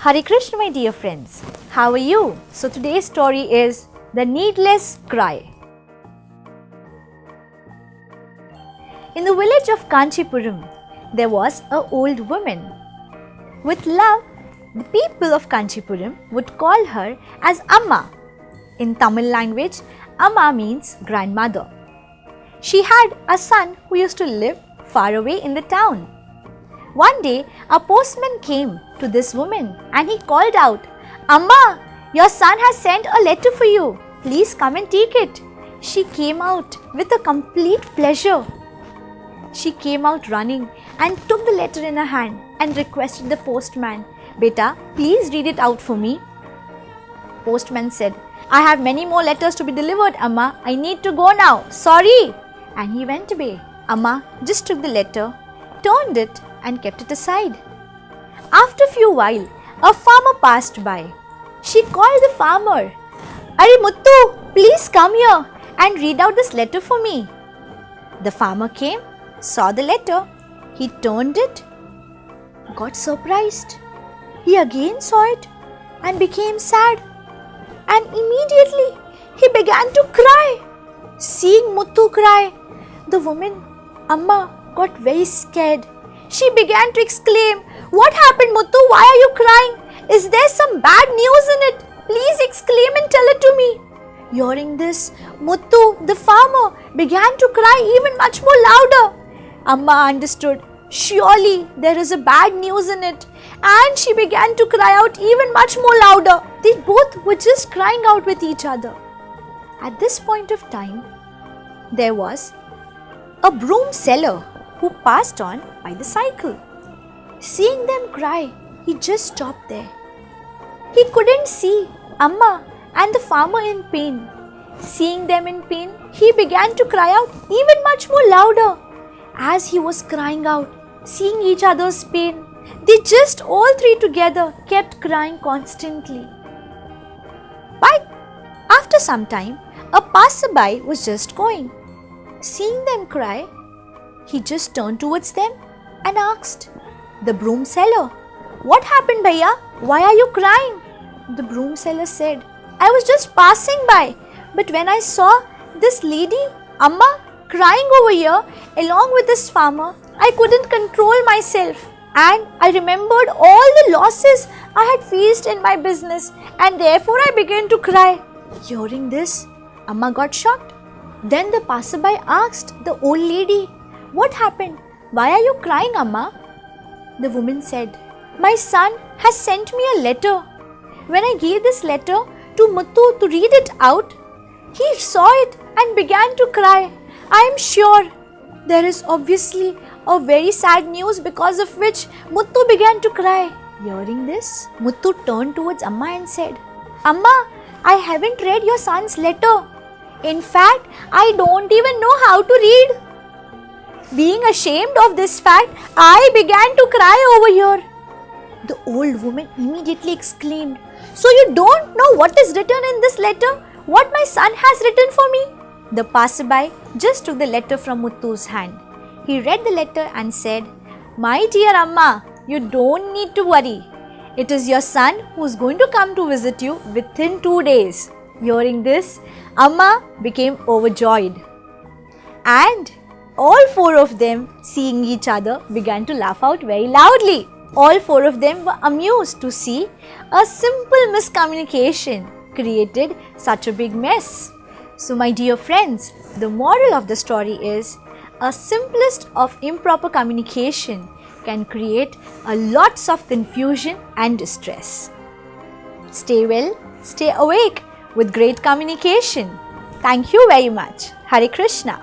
Hare Krishna, my dear friends. How are you? So today's story is The Needless Cry. In the village of Kanchipuram, there was an old woman. With love, the people of Kanchipuram would call her as Amma. In Tamil language, Amma means grandmother. She had a son who used to live far away in the town. One day, a postman came to this woman and he called out, "Amma, your son has sent a letter for you. Please come and take it." She came out with a complete pleasure. She came out running and took the letter in her hand and requested the postman, "Beta, please read it out for me." Postman said, "I have many more letters to be delivered, Amma. I need to go now. Sorry." And he went away. Amma just took the letter, turned it and kept it aside. After a few while, a farmer passed by. She called the farmer, "Are Muttu, please come here and read out this letter for me." The farmer came, saw the letter, he turned it, got surprised. He again saw it and became sad. And immediately he began to cry. Seeing Muttu cry, the woman, Amma, got very scared. She began to exclaim, "What happened, Muttu? Why are you crying? Is there some bad news in it? Please exclaim and tell it to me." Hearing this, Muttu, the farmer, began to cry even much more louder. Amma understood, surely there is a bad news in it, and she began to cry out even much more louder. They both were just crying out with each other. At this point of time, there was a broom seller who passed on by the cycle. Seeing them cry, he just stopped there. He couldn't see Amma and the farmer in pain. Seeing them in pain, he began to cry out even much more louder. As he was crying out, seeing each other's pain, they just all three together kept crying constantly. But after some time, a passerby was just going. Seeing them cry, he just turned towards them and asked the broom seller, "What happened, Bhaiya? Why are you crying?" The broom seller said, "I was just passing by, but when I saw this lady, Amma, crying over here along with this farmer, I couldn't control myself. And I remembered all the losses I had faced in my business, and therefore I began to cry." Hearing this, Amma got shocked. Then the passerby asked the old lady, "What happened? Why are you crying, Amma?" The woman said, "My son has sent me a letter. When I gave this letter to Muttu to read it out, he saw it and began to cry. I am sure there is obviously a very sad news because of which Muttu began to cry." Hearing this, Muttu turned towards Amma and said, "Amma, I haven't read your son's letter. In fact, I don't even know how to read." Being ashamed of this fact, I began to cry over here. The old woman immediately exclaimed, "So you don't know what is written in this letter? What my son has written for me?" The passerby just took the letter from Muttu's hand. He read the letter and said, "My dear Amma, you don't need to worry. It is your son who is going to come to visit you within 2 days. Hearing this, Amma became overjoyed. And all four of them, seeing each other, began to laugh out very loudly. All four of them were amused to see a simple miscommunication created such a big mess. So my dear friends, the moral of the story is, a simplest of improper communication can create a lots of confusion and distress. Stay well, stay awake with great communication. Thank you very much. Hare Krishna.